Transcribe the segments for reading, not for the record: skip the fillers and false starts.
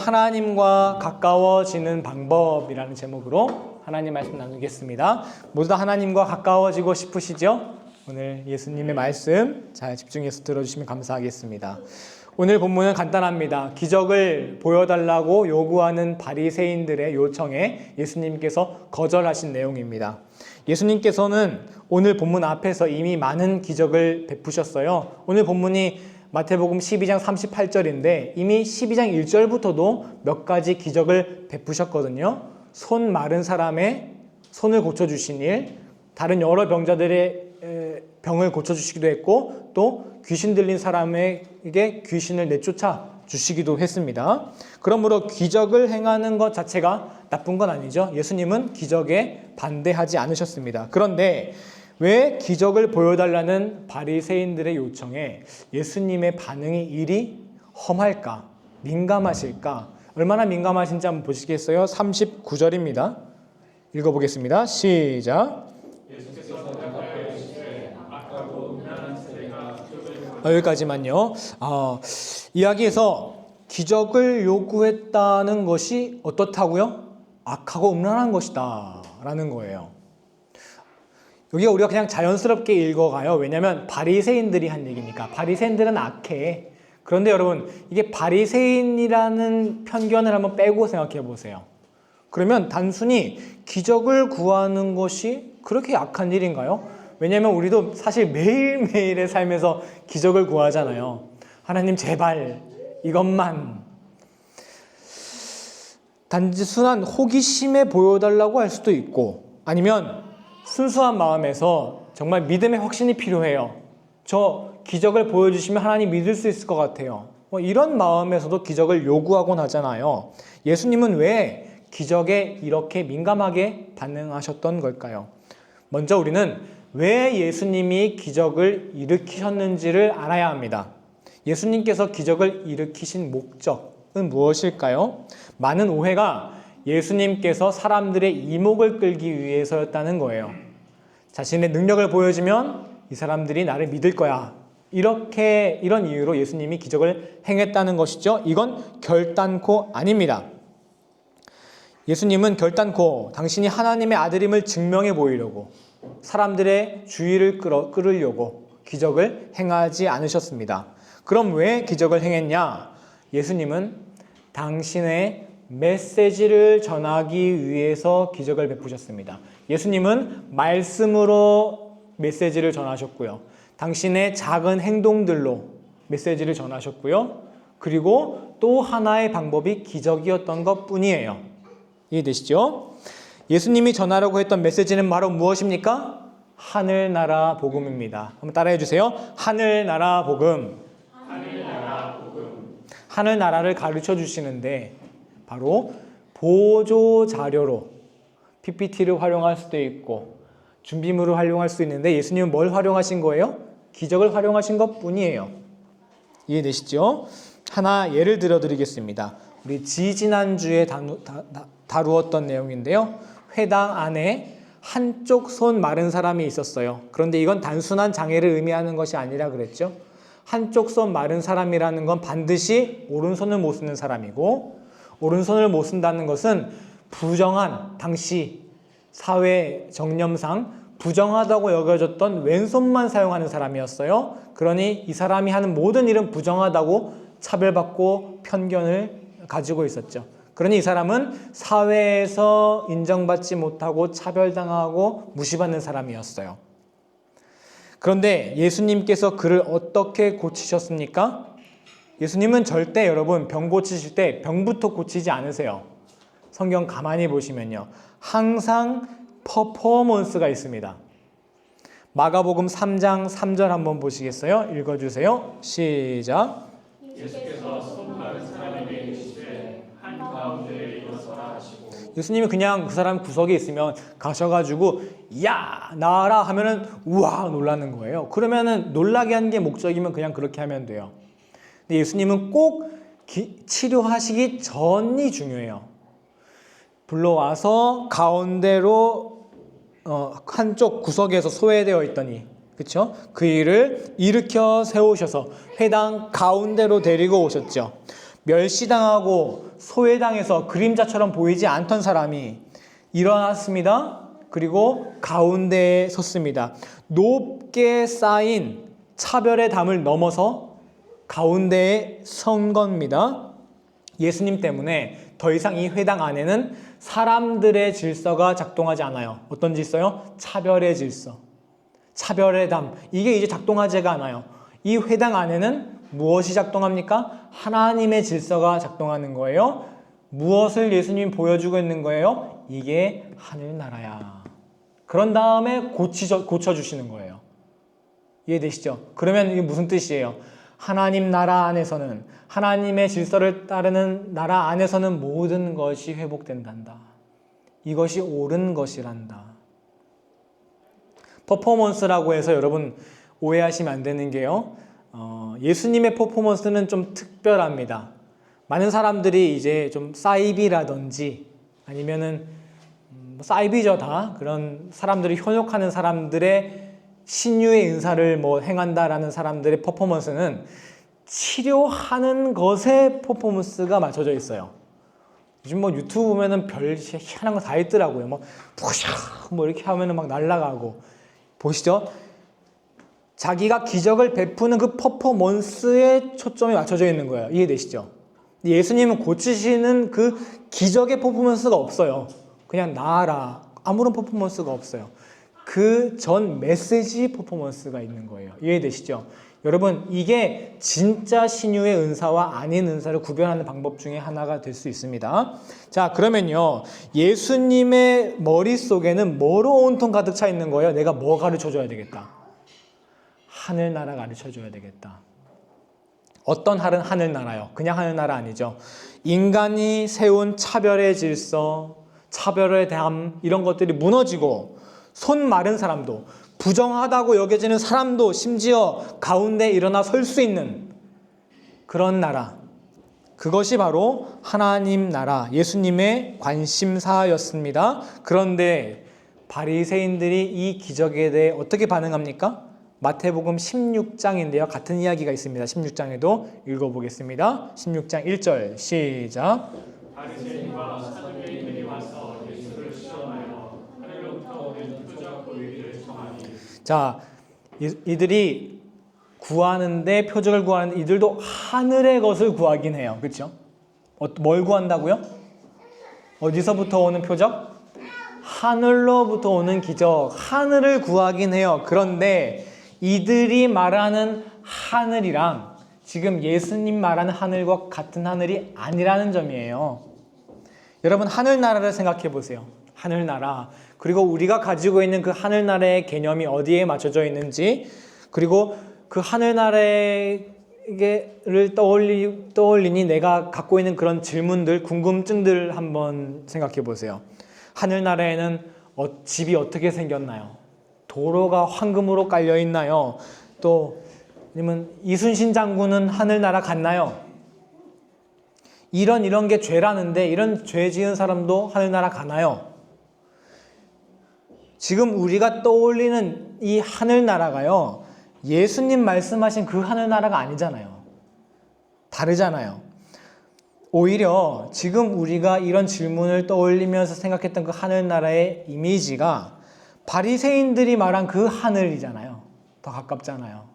하나님과 가까워지는 방법이라는 제목으로 하나님 말씀 나누겠습니다. 모두 다 하나님과 가까워지고 싶으시죠? 오늘 예수님의 말씀 잘 집중해서 들어주시면 감사하겠습니다. 오늘 본문은 간단합니다. 기적을 보여달라고 요구하는 바리새인들의 요청에 예수님께서 거절하신 내용입니다. 예수님께서는 오늘 본문 앞에서 이미 많은 기적을 베푸셨어요. 오늘 본문이 마태복음 12장 38절인데 이미 12장 1절부터도 몇 가지 기적을 베푸셨거든요. 손 마른 사람의 손을 고쳐주신 일, 다른 여러 병자들의 병을 고쳐주시기도 했고 또 귀신 들린 사람에게 귀신을 내쫓아 주시기도 했습니다. 그러므로 기적을 행하는 것 자체가 나쁜 건 아니죠. 예수님은 기적에 반대하지 않으셨습니다. 그런데 왜 기적을 보여달라는 바리새인들의 요청에 예수님의 반응이 이리 험할까? 민감하실까? 얼마나 민감하신지 한번 보시겠어요? 39절입니다. 읽어보겠습니다. 시작. 여기까지만요. 이야기에서 기적을 요구했다는 것이 어떻다고요? 악하고 음란한 것이다 라는 거예요. 여기가 우리가 그냥 자연스럽게 읽어가요. 왜냐하면 바리새인들이 한 얘기니까. 바리새인들은 악해. 그런데 여러분, 이게 바리새인이라는 편견을 한번 빼고 생각해 보세요. 그러면 단순히 기적을 구하는 것이 그렇게 악한 일인가요? 왜냐하면 우리도 사실 매일매일의 삶에서 기적을 구하잖아요. 하나님 제발 이것만. 단순한 호기심에 보여달라고 할 수도 있고 아니면 순수한 마음에서 정말 믿음의 확신이 필요해요. 저 기적을 보여주시면 하나님 믿을 수 있을 것 같아요. 이런 마음에서도 기적을 요구하곤 하잖아요. 예수님은 왜 기적에 이렇게 민감하게 반응하셨던 걸까요? 먼저 우리는 왜 예수님이 기적을 일으키셨는지를 알아야 합니다. 예수님께서 기적을 일으키신 목적은 무엇일까요? 많은 오해가 예수님께서 사람들의 이목을 끌기 위해서였다는 거예요. 자신의 능력을 보여주면 이 사람들이 나를 믿을 거야. 이런 이유로 예수님이 기적을 행했다는 것이죠. 이건 결단코 아닙니다. 예수님은 결단코 당신이 하나님의 아들임을 증명해 보이려고 사람들의 주의를 끌으려고 기적을 행하지 않으셨습니다. 그럼 왜 기적을 행했냐? 예수님은 당신의 메시지를 전하기 위해서 기적을 베푸셨습니다. 예수님은 말씀으로 메시지를 전하셨고요. 당신의 작은 행동들로 메시지를 전하셨고요. 그리고 또 하나의 방법이 기적이었던 것뿐이에요. 이해되시죠? 예수님이 전하려고 했던 메시지는 바로 무엇입니까? 하늘나라 복음입니다. 한번 따라해 주세요. 하늘나라 복음. 하늘나라 복음. 하늘나라를 가르쳐 주시는데 바로 보조 자료로 PPT를 활용할 수도 있고 준비물을 활용할 수 있는데 예수님은 뭘 활용하신 거예요? 기적을 활용하신 것뿐이에요. 이해되시죠? 하나 예를 들어드리겠습니다. 우리 지지난주에 다루었던 내용인데요. 회당 안에 한쪽 손 마른 사람이 있었어요. 그런데 이건 단순한 장애를 의미하는 것이 아니라 그랬죠. 한쪽 손 마른 사람이라는 건 반드시 오른손을 못 쓰는 사람이고 오른손을 못 쓴다는 것은 부정한 당시 사회 정념상 부정하다고 여겨졌던 왼손만 사용하는 사람이었어요. 그러니 이 사람이 하는 모든 일은 부정하다고 차별받고 편견을 가지고 있었죠. 그러니 이 사람은 사회에서 인정받지 못하고 차별당하고 무시받는 사람이었어요. 그런데 예수님께서 그를 어떻게 고치셨습니까? 예수님은 절대 여러분 병 고치실 때 병부터 고치지 않으세요. 성경 가만히 보시면요. 항상 퍼포먼스가 있습니다. 마가복음 3장 3절 한번 보시겠어요? 읽어주세요. 시작. 예수께서 손 마른 사람에게 이르시되 한가운데에 일어서라 하시고 예수님이 그냥 그 사람 구석에 있으면 가셔가지고 야 나와라 하면은 우와 놀라는 거예요. 그러면은 놀라게 하는 게 목적이면 그냥 그렇게 하면 돼요. 근데 예수님은 꼭 치료하시기 전이 중요해요. 불러와서 가운데로 한쪽 구석에서 소외되어 있더니 그렇죠? 그 일을 일으켜 세우셔서 회당 가운데로 데리고 오셨죠. 멸시당하고 소외당해서 그림자처럼 보이지 않던 사람이 일어났습니다. 그리고 가운데에 섰습니다. 높게 쌓인 차별의 담을 넘어서 가운데에 선 겁니다. 예수님 때문에 더 이상 이 회당 안에는 사람들의 질서가 작동하지 않아요. 어떤 질서요? 차별의 질서. 차별의 담. 이게 이제 작동하지가 않아요. 이 회당 안에는 무엇이 작동합니까? 하나님의 질서가 작동하는 거예요. 무엇을 예수님이 보여주고 있는 거예요? 이게 하늘나라야. 그런 다음에 고쳐주시는 거예요. 이해되시죠? 그러면 이게 무슨 뜻이에요? 하나님 나라 안에서는, 하나님의 질서를 따르는 나라 안에서는 모든 것이 회복된단다. 이것이 옳은 것이란다. 퍼포먼스라고 해서 여러분 오해하시면 안 되는 게요. 예수님의 퍼포먼스는 좀 특별합니다. 많은 사람들이 이제 좀 사이비라든지 아니면은 사이비죠 다. 그런 사람들이 현혹하는 사람들의 신유의 은사를 뭐 행한다라는 사람들의 퍼포먼스는 치료하는 것에 퍼포먼스가 맞춰져 있어요. 요즘 뭐 유튜브 보면은 별 희한한 거 다 있더라고요. 뭐 푸샥 뭐 이렇게 하면은 막 날아가고. 보시죠. 자기가 기적을 베푸는 그 퍼포먼스에 초점이 맞춰져 있는 거예요. 이해되시죠? 예수님은 고치시는 그 기적의 퍼포먼스가 없어요. 그냥 나아라. 아무런 퍼포먼스가 없어요. 그 전 메시지 퍼포먼스가 있는 거예요. 이해되시죠? 여러분, 이게 진짜 신유의 은사와 아닌 은사를 구별하는 방법 중에 하나가 될 수 있습니다. 자, 그러면요. 예수님의 머릿속에는 뭐로 온통 가득 차 있는 거예요? 내가 뭐 가르쳐줘야 되겠다. 하늘나라 가르쳐줘야 되겠다. 어떤 하늘나라요? 그냥 하늘나라 아니죠. 인간이 세운 차별의 질서, 차별의 담 이런 것들이 무너지고 손 마른 사람도 부정하다고 여겨지는 사람도 심지어 가운데 일어나 설 수 있는 그런 나라. 그것이 바로 하나님 나라, 예수님의 관심사였습니다. 그런데 바리새인들이 이 기적에 대해 어떻게 반응합니까? 마태복음 16장인데요. 같은 이야기가 있습니다. 16장에도 읽어보겠습니다. 16장 1절 시작. 바리새인과 사두개인들이 와서 예수를 시험하여 하늘로부터 오는 표적 보이기를 청하니. 자, 이들이 구하는데 표적을 구하는데 이들도 하늘의 것을 구하긴 해요. 그렇죠? 뭘 구한다고요? 어디서부터 오는 표적? 하늘로부터 오는 기적. 하늘을 구하긴 해요. 그런데 이들이 말하는 하늘이랑 지금 예수님 말하는 하늘과 같은 하늘이 아니라는 점이에요. 여러분, 하늘나라를 생각해 보세요. 하늘나라. 그리고 우리가 가지고 있는 그 하늘나라의 개념이 어디에 맞춰져 있는지, 그리고 그 하늘나라를 떠올리니 내가 갖고 있는 그런 질문들, 궁금증들 한번 생각해 보세요. 하늘나라에는 집이 어떻게 생겼나요? 도로가 황금으로 깔려 있나요? 또 아니면 이순신 장군은 하늘나라 갔나요? 이런 게 죄라는데 이런 죄 지은 사람도 하늘나라 가나요? 지금 우리가 떠올리는 이 하늘나라가요, 예수님 말씀하신 그 하늘나라가 아니잖아요. 다르잖아요. 오히려 지금 우리가 이런 질문을 떠올리면서 생각했던 그 하늘나라의 이미지가 바리새인들이 말한 그 하늘이잖아요. 더 가깝잖아요.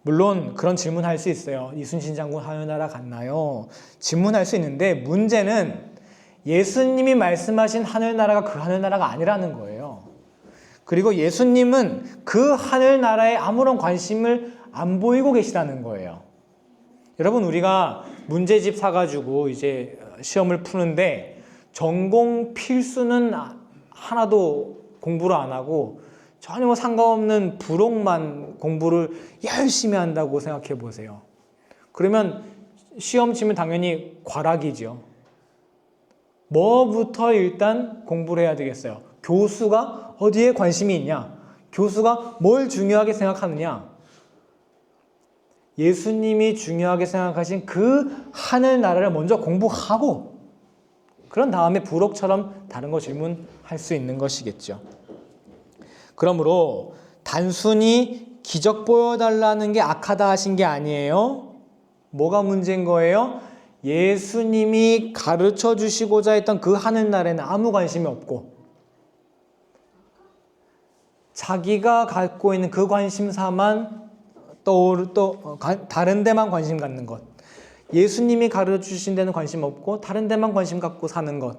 물론 그런 질문할 수 있어요. 이순신 장군 하늘나라 갔나요? 질문할 수 있는데 문제는 예수님이 말씀하신 하늘나라가 그 하늘나라가 아니라는 거예요. 그리고 예수님은 그 하늘나라에 아무런 관심을 안 보이고 계시다는 거예요. 여러분, 우리가 문제집 사가지고 이제 시험을 푸는데 전공 필수는 하나도 공부를 안 하고 전혀 뭐 상관없는 부록만 공부를 열심히 한다고 생각해 보세요. 그러면 시험 치면 당연히 과락이죠. 뭐부터 일단 공부를 해야 되겠어요? 교수가 어디에 관심이 있냐? 교수가 뭘 중요하게 생각하느냐? 예수님이 중요하게 생각하신 그 하늘나라를 먼저 공부하고 그런 다음에 부록처럼 다른 거 질문할 수 있는 것이겠죠. 그러므로 단순히 기적 보여달라는 게 악하다 하신 게 아니에요. 뭐가 문제인 거예요? 예수님이 가르쳐 주시고자 했던 그 하늘나라에는 아무 관심이 없고 자기가 갖고 있는 그 관심사만 다른 데만 관심 갖는 것. 예수님이 가르쳐 주신 데는 관심 없고 다른 데만 관심 갖고 사는 것.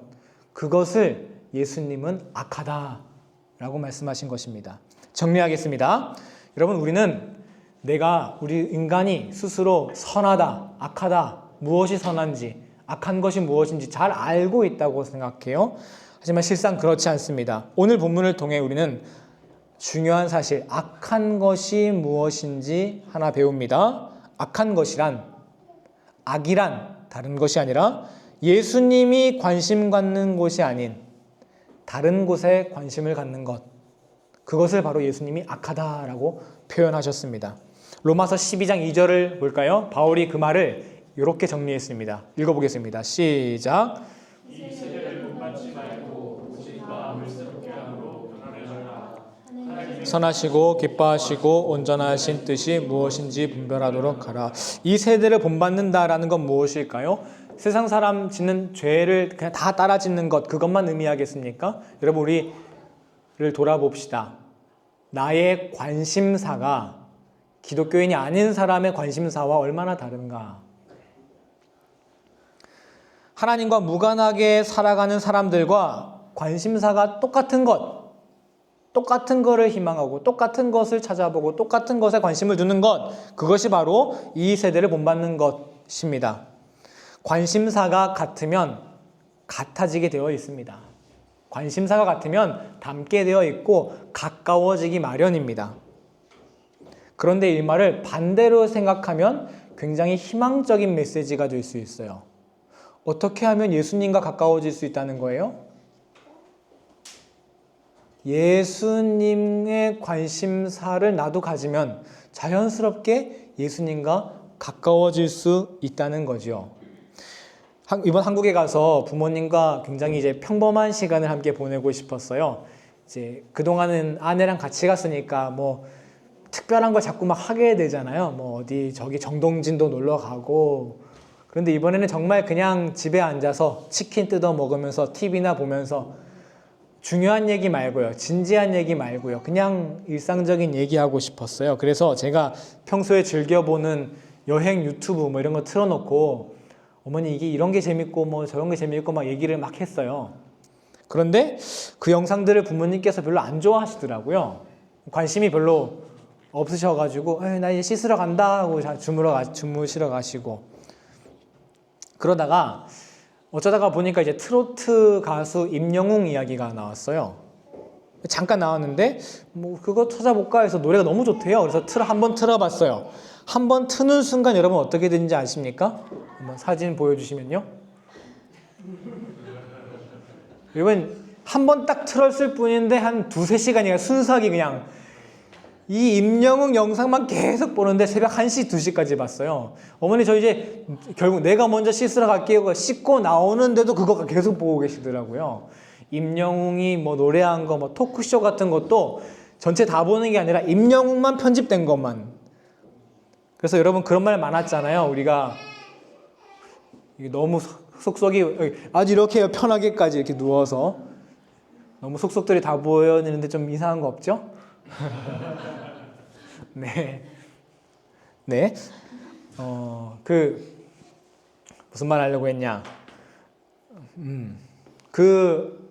그것을 예수님은 악하다라고 말씀하신 것입니다. 정리하겠습니다. 여러분, 우리 인간이 스스로 선하다, 악하다, 무엇이 선한지, 악한 것이 무엇인지 잘 알고 있다고 생각해요. 하지만 실상 그렇지 않습니다. 오늘 본문을 통해 우리는 중요한 사실, 악한 것이 무엇인지 하나 배웁니다. 악한 것이란, 악이란 다른 것이 아니라 예수님이 관심 갖는 곳이 아닌 다른 곳에 관심을 갖는 것. 그것을 바로 예수님이 악하다라고 표현하셨습니다. 로마서 12장 2절을 볼까요? 바울이 그 말을 이렇게 정리했습니다. 읽어보겠습니다. 시작. 이 세대를 본받지 말고 오직 마음을 새롭게 함으로 변화되어라. 선하시고 기뻐하시고 온전하신 뜻이 무엇인지 분별하도록 하라. 이 세대를 본받는다라는 건 무엇일까요? 세상 사람 짓는 죄를 그냥 다 따라 짓는 것, 그것만 의미하겠습니까? 여러분, 우리를 돌아봅시다. 나의 관심사가 기독교인이 아닌 사람의 관심사와 얼마나 다른가? 하나님과 무관하게 살아가는 사람들과 관심사가 똑같은 거를 희망하고 똑같은 것을 찾아보고 똑같은 것에 관심을 두는 것, 그것이 바로 이 세대를 본받는 것입니다. 관심사가 같으면 같아지게 되어 있습니다. 관심사가 같으면 닮게 되어 있고 가까워지기 마련입니다. 그런데 이 말을 반대로 생각하면 굉장히 희망적인 메시지가 될 수 있어요. 어떻게 하면 예수님과 가까워질 수 있다는 거예요? 예수님의 관심사를 나도 가지면 자연스럽게 예수님과 가까워질 수 있다는 거죠. 이번 한국에 가서 부모님과 굉장히 이제 평범한 시간을 함께 보내고 싶었어요. 이제 그동안은 아내랑 같이 갔으니까 뭐 특별한 걸 자꾸 막 하게 되잖아요. 뭐 어디 저기 정동진도 놀러 가고. 그런데 이번에는 정말 그냥 집에 앉아서 치킨 뜯어 먹으면서 TV나 보면서 중요한 얘기 말고요. 진지한 얘기 말고요. 그냥 일상적인 얘기하고 싶었어요. 그래서 제가 평소에 즐겨보는 여행 유튜브 뭐 이런 거 틀어놓고 어머니 이게 이런 게 재밌고 뭐 저런 게 재밌고 막 얘기를 막 했어요. 그런데 그 영상들을 부모님께서 별로 안 좋아하시더라고요. 관심이 별로 없으셔가지고 나 이제 씻으러 간다 하고 주무시러 가시고 그러다가 어쩌다가 보니까 이제 트로트 가수 임영웅 이야기가 나왔어요. 잠깐 나왔는데 뭐 그거 찾아볼까 해서 노래가 너무 좋대요. 그래서 한번 틀어봤어요. 한번 트는 순간 여러분 어떻게 되는지 아십니까? 한번 사진 보여주시면요. 여러분 한번 딱 틀었을 뿐인데 한 2-3시간이 순삭이 그냥 이 임영웅 영상만 계속 보는데 새벽 1시, 2시까지 봤어요. 어머니 저 이제 결국 내가 먼저 씻으러 갈게요. 씻고 나오는데도 그거 계속 보고 계시더라고요. 임영웅이 뭐 노래한 거, 뭐 토크쇼 같은 것도 전체 다 보는 게 아니라 임영웅만 편집된 것만. 그래서 여러분 그런 말 많았잖아요. 우리가 너무 속속이 아주 이렇게 편하게까지 이렇게 누워서 너무 속속들이 다 보여지는데 좀 이상한 거 없죠? 네. 무슨 말 하려고 했냐?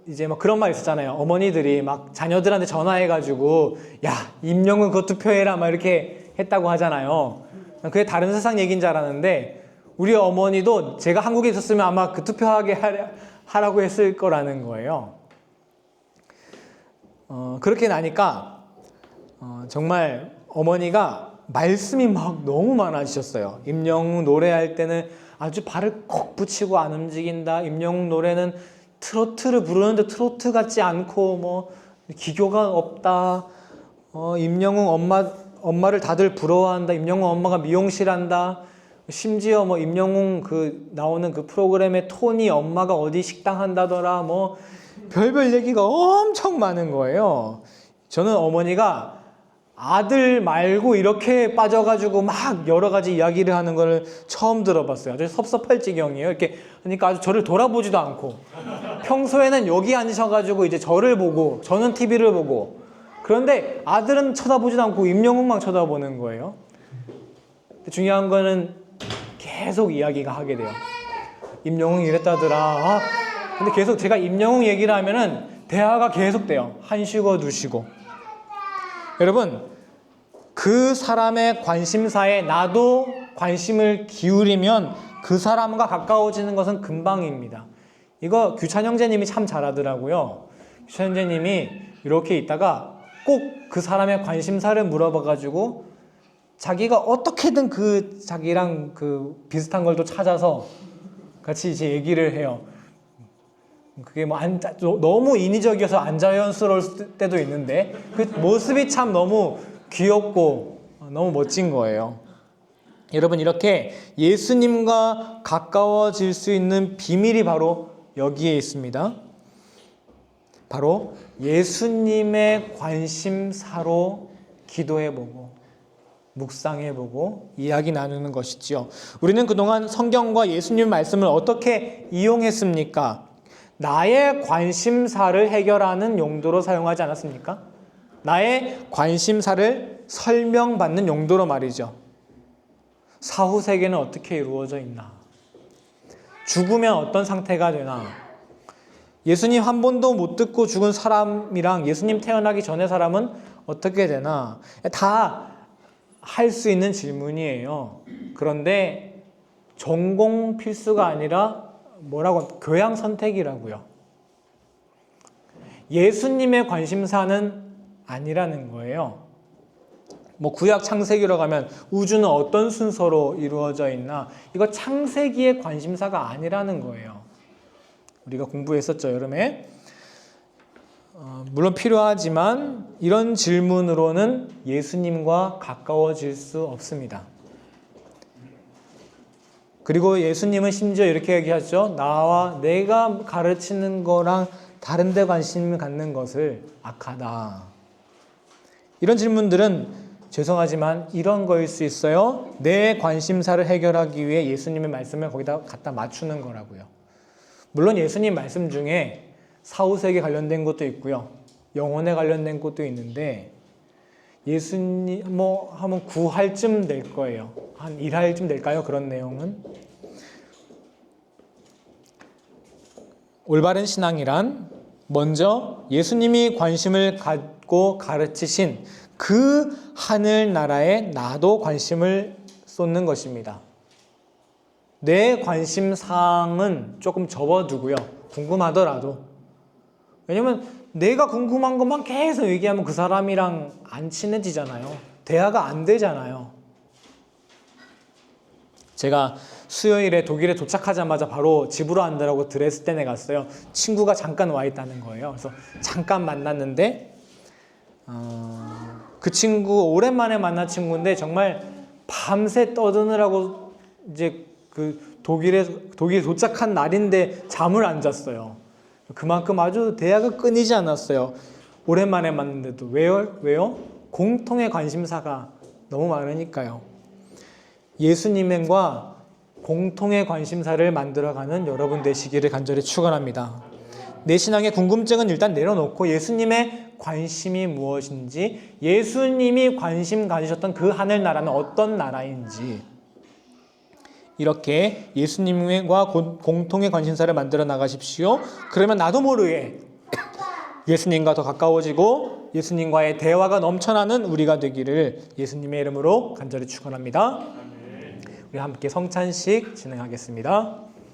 이제 막 그런 말 있었잖아요. 어머니들이 막 자녀들한테 전화해가지고, 야, 임영웅 그거 투표해라, 막 이렇게 했다고 하잖아요. 그게 다른 세상 얘기인 줄 알았는데, 우리 어머니도 제가 한국에 있었으면 아마 그 투표하게 하라고 했을 거라는 거예요. 그렇게 나니까, 정말 어머니가 말씀이 막 너무 많아지셨어요. 임영웅 노래할 때는 아주 발을 콕 붙이고 안 움직인다. 임영웅 노래는 트로트를 부르는데 트로트 같지 않고 뭐 기교가 없다. 임영웅 엄마를 다들 부러워한다. 임영웅 엄마가 미용실한다. 심지어 뭐 임영웅 나오는 그 프로그램의 톤이 엄마가 어디 식당 한다더라. 뭐 별별 얘기가 엄청 많은 거예요. 저는 어머니가 아들 말고 이렇게 빠져가지고 막 여러 가지 이야기를 하는 걸 처음 들어봤어요. 아주 섭섭할 지경이에요. 이렇게 그러니까 아주 저를 돌아보지도 않고 평소에는 여기 앉으셔가지고 이제 저를 보고 저는 TV를 보고 그런데 아들은 쳐다보지도 않고 임영웅만 쳐다보는 거예요. 중요한 거는 계속 이야기가 하게 돼요. 임영웅 이랬다더라. 아, 근데 계속 제가 임영웅 얘기를 하면은 대화가 계속 돼요. 한 쉬고 두 쉬고. 여러분, 그 사람의 관심사에 나도 관심을 기울이면 그 사람과 가까워지는 것은 금방입니다. 이거 규찬 형제님이 참 잘하더라고요. 규찬 형제님이 이렇게 있다가 꼭 그 사람의 관심사를 물어봐가지고 자기가 어떻게든 그 자기랑 그 비슷한 걸 또 찾아서 같이 이제 얘기를 해요. 그게 뭐 너무 인위적이어서 안 자연스러울 때도 있는데 그 모습이 참 너무 귀엽고 너무 멋진 거예요. 여러분, 이렇게 예수님과 가까워질 수 있는 비밀이 바로 여기에 있습니다. 바로 예수님의 관심사로 기도해보고 묵상해보고 이야기 나누는 것이지요. 우리는 그동안 성경과 예수님 말씀을 어떻게 이용했습니까? 나의 관심사를 해결하는 용도로 사용하지 않았습니까? 나의 관심사를 설명받는 용도로 말이죠. 사후 세계는 어떻게 이루어져 있나? 죽으면 어떤 상태가 되나? 예수님 한 번도 못 듣고 죽은 사람이랑 예수님 태어나기 전의 사람은 어떻게 되나? 다 할 수 있는 질문이에요. 그런데 전공 필수가 아니라 뭐라고? 교양 선택이라고요. 예수님의 관심사는 아니라는 거예요. 뭐 구약 창세기로 가면 우주는 어떤 순서로 이루어져 있나? 이거 창세기의 관심사가 아니라는 거예요. 우리가 공부했었죠, 여름에. 물론 필요하지만 이런 질문으로는 예수님과 가까워질 수 없습니다. 그리고 예수님은 심지어 이렇게 얘기하죠. 나와 내가 가르치는 거랑 다른 데 관심을 갖는 것을 악하다. 이런 질문들은 죄송하지만 이런 거일 수 있어요. 내 관심사를 해결하기 위해 예수님의 말씀을 거기다 갖다 맞추는 거라고요. 물론 예수님 말씀 중에 사후세계 관련된 것도 있고요. 영혼에 관련된 것도 있는데 예수님 뭐 하면 9할쯤 될 거예요. 한 1할쯤 될까요? 그런 내용은. 올바른 신앙이란 먼저 예수님이 관심을 갖고 가르치신 그 하늘나라에 나도 관심을 쏟는 것입니다. 내 관심사항은 조금 접어두고요. 궁금하더라도. 왜냐면 내가 궁금한 것만 계속 얘기하면 그 사람이랑 안 친해지잖아요. 대화가 안 되잖아요. 제가 수요일에 독일에 도착하자마자 바로 집으로 앉으라고 드레스덴에 갔어요. 친구가 잠깐 와 있다는 거예요. 그래서 잠깐 만났는데 그 친구 오랜만에 만난 친구인데 정말 밤새 떠드느라고 이제 그 독일에 도착한 날인데 잠을 안 잤어요. 그만큼 아주 대화가 끊이지 않았어요. 오랜만에 만났는데도. 왜요? 공통의 관심사가 너무 많으니까요. 예수님과 공통의 관심사를 만들어가는 여러분 되시기를 간절히 축원합니다. 내 신앙의 궁금증은 일단 내려놓고 예수님의 관심이 무엇인지, 예수님이 관심 가지셨던 그 하늘나라는 어떤 나라인지 이렇게 예수님과 공통의 관심사를 만들어 나가십시오. 그러면 나도 모르게 예수님과 더 가까워지고 예수님과의 대화가 넘쳐나는 우리가 되기를 예수님의 이름으로 간절히 축원합니다. 우리 함께 성찬식 진행하겠습니다.